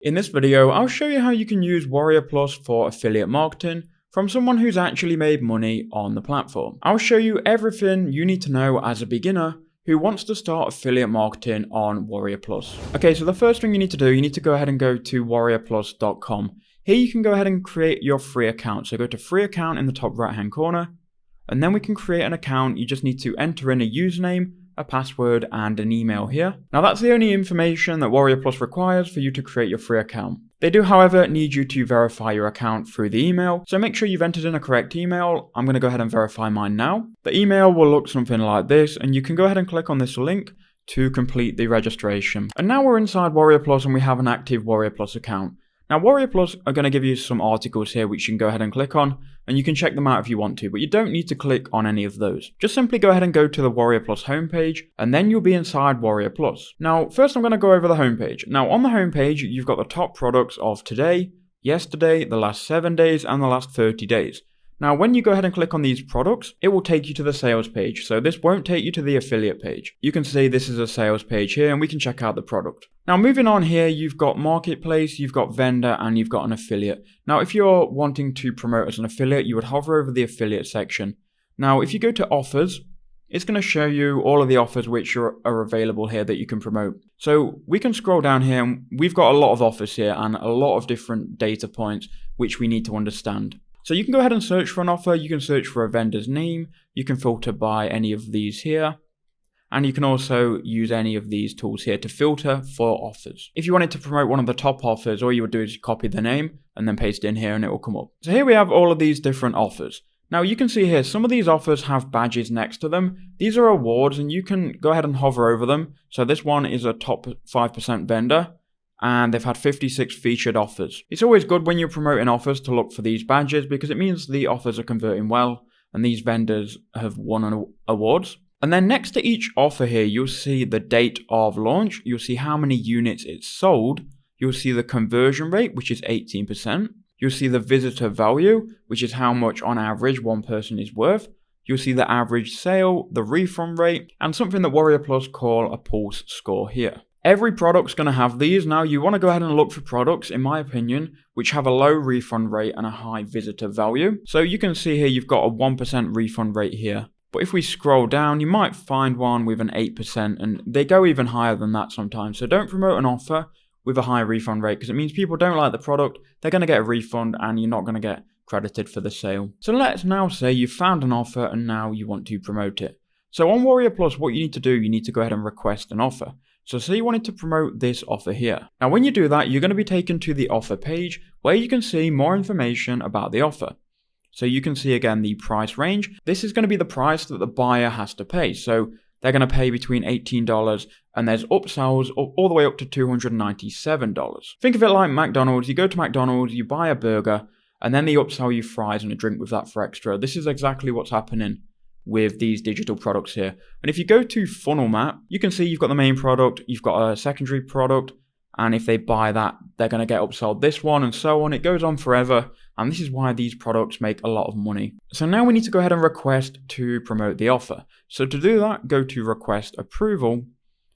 In this video, I'll show you how you can use WarriorPlus for affiliate marketing from someone who's actually made money on the platform. I'll show you everything you need to know as a beginner who wants to start affiliate marketing on WarriorPlus. Okay, so the first thing you need to do, you need to go ahead and go to WarriorPlus.com. Here you can go ahead and create your free account. So go to free account in the top right hand corner, and then we can create an account. You just need to enter in a username, a password, and an email here. Now that's the only information that WarriorPlus requires for you to create your free account. They do, however, need you to verify your account through the email, so make sure you've entered in a correct email. I'm going to go ahead and verify mine now. The email will look something like this, and you can go ahead and click on this link to complete the registration. And now we're inside WarriorPlus and we have an active WarriorPlus account. Now WarriorPlus are going to give you some articles here which you can go ahead and click on, and you can check them out if you want to, but you don't need to click on any of those. Just simply go ahead and go to the WarriorPlus homepage, and then you'll be inside WarriorPlus. Now first I'm going to go over the homepage. Now on the homepage you've got the top products of today, yesterday, the last 7 days, and the last 30 days. Now when you go ahead and click on these products, it will take you to the sales page. So this won't take you to the affiliate page. You can see this is a sales page here, and we can check out the product. Now moving on here, you've got marketplace, you've got vendor, and you've got an affiliate. Now if you're wanting to promote as an affiliate, you would hover over the affiliate section. Now if you go to offers, it's going to show you all of the offers which are available here that you can promote. So we can scroll down here, and we've got a lot of offers here and a lot of different data points which we need to understand. So you can go ahead and search for an offer, you can search for a vendor's name, you can filter by any of these here, and you can also use any of these tools here to filter for offers. If you wanted to promote one of the top offers, all you would do is copy the name and then paste it in here and it will come up. So here we have all of these different offers. Now you can see here, some of these offers have badges next to them. These are awards and you can go ahead and hover over them. So this one is a top 5% vendor, and they've had 56 featured offers. It's always good when you're promoting offers to look for these badges because it means the offers are converting well and these vendors have won awards. And then next to each offer here, you'll see the date of launch, you'll see how many units it's sold, you'll see the conversion rate, which is 18%, you'll see the visitor value, which is how much on average one person is worth, you'll see the average sale, the refund rate, and something that WarriorPlus call a pulse score here. Every product's going to have these. Now you want to go ahead and look for products, in my opinion, which have a low refund rate and a high visitor value. So you can see here you've got a 1% refund rate here. But if we scroll down, you might find one with an 8%, and they go even higher than that sometimes. So don't promote an offer with a high refund rate because it means people don't like the product, they're going to get a refund, and you're not going to get credited for the sale. So let's now say you've found an offer and now you want to promote it. So on WarriorPlus, what you need to do, you need to go ahead and request an offer. So say you wanted to promote this offer here. Now when you do that, you're going to be taken to the offer page where you can see more information about the offer. So you can see again the price range. This is going to be the price that the buyer has to pay. So they're going to pay between $18 and there's upsells all the way up to $297. Think of it like McDonald's. You go to McDonald's, you buy a burger, and then they upsell you fries and a drink with that for extra. This is exactly what's happening with these digital products here. And if you go to funnel map, you can see you've got the main product, you've got a secondary product, and if they buy that, they're going to get upsold this one and so on. It goes on forever, and this is why these products make a lot of money. So now we need to go ahead and request to promote the offer. So to do that, go to request approval,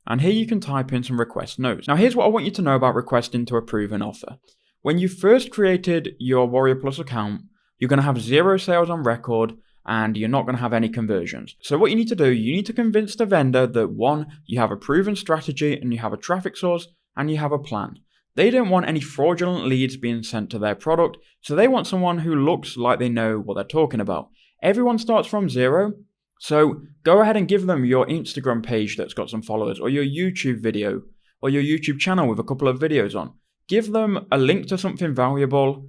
and here you can type in some request notes. Now here's what I want you to know about requesting to approve an offer. When you first created your WarriorPlus account, you're going to have 0 sales on record, and you're not going to have any conversions. So what you need to do, you need to convince the vendor that 1, you have a proven strategy and you have a traffic source and you have a plan. They don't want any fraudulent leads being sent to their product, so they want someone who looks like they know what they're talking about. Everyone starts from 0, so go ahead and give them your Instagram page that's got some followers, or your YouTube video, or your YouTube channel with a couple of videos on. Give them a link to something valuable,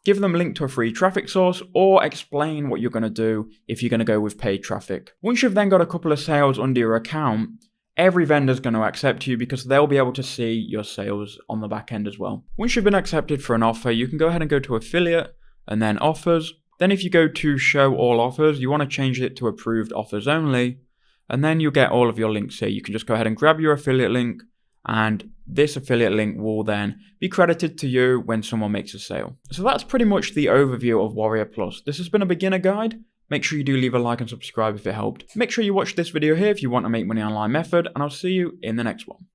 give them a link to a free traffic source, or explain what you're going to do if you're going to go with paid traffic. Once you've then got a couple of sales under your account, every vendor's going to accept you because they'll be able to see your sales on the back end as well. Once you've been accepted for an offer, you can go ahead and go to affiliate and then offers. Then if you go to show all offers, you want to change it to approved offers only, and then you'll get all of your links here. You can just go ahead and grab your affiliate link, and this affiliate link will then be credited to you when someone makes a sale. So that's pretty much the overview of WarriorPlus. This has been a beginner guide. Make sure you do leave a like and subscribe if it helped. Make sure you watch this video here if you want to make money online method, and I'll see you in the next one.